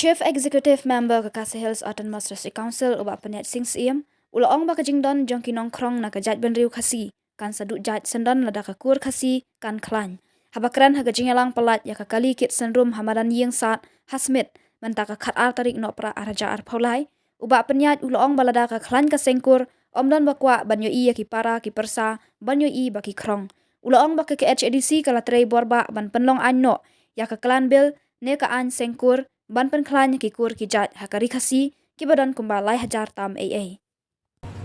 Chief Executive Member ke Khasi Hills Autonomous District Council ubak penyat sing siem, ulaong ba kajingdon jongki nongkrong na kajat ben riu Khasi, kan saduk jat sendan lada kakur Khasi kan klan. Habakran haga jingalang pelat ya kakali kit senrum hamadan ying saat hasmit mentaka khat ar tarik no pra araja ar paulai, ubak penyat ulaong balada ka klan ka sengkur, omdan bakwa banyo i ya ki para ki persa, banyo i baki krong. Ulaong ba ke HADC kala trei borba ban penlong anno, ya ka klan bil ne ka an sengkur, ban pen klan ki kur ki jat hakari Khasi ki badan kumbalai hajar tam AA.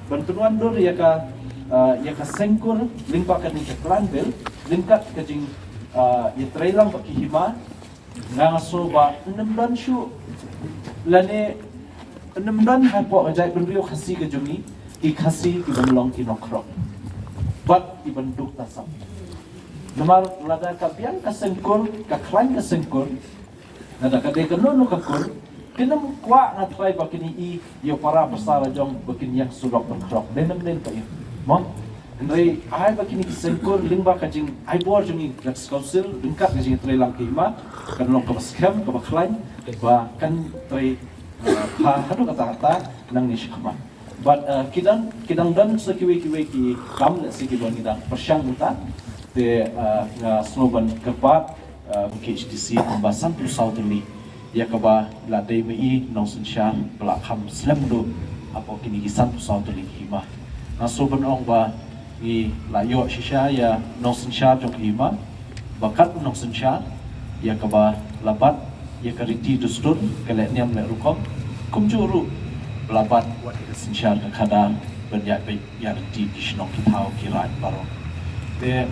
Bantuan dor ya ka sengkur limpa ka ni klan bel lingkat ka jing ya trailang baki hima ngaso ba nemban shu lane nemban ha po jai benrio Khasi ka jumi ki Khasi ki banlong ki nokrok bat ki banduk tasam namar lada ka biang ka sengkur ka klan ka sengkur nada ka de ka no ka kur kinam kwa na try bakini i yo para pasara jong bakin yang sulok berkrok denam den pa yo mo ndai ai bakini sengkur lingba ka jing ai bor jing gas council lingkat ka jing tray lang kima kan long ka baskem ka baklan ba kan tray ha hadu kata nang ni shikma but kidang dan sa kiwi ki kam na sigi bon nida persyang muta de nga slogan kerpat KHDC pembahasan South ini ya kaba la dei mei nong sinshan pela kham slam do apo kini kisan South ini hima na soban ong ba i la yo shisha ya nong sinshan jong hima bakat nong sinshan ya kaba labat ya kariti dustur kale niam le rukom kumjuru labat wat sinshan ka khada ben ya be ya riti kisnong kitau kirat baro de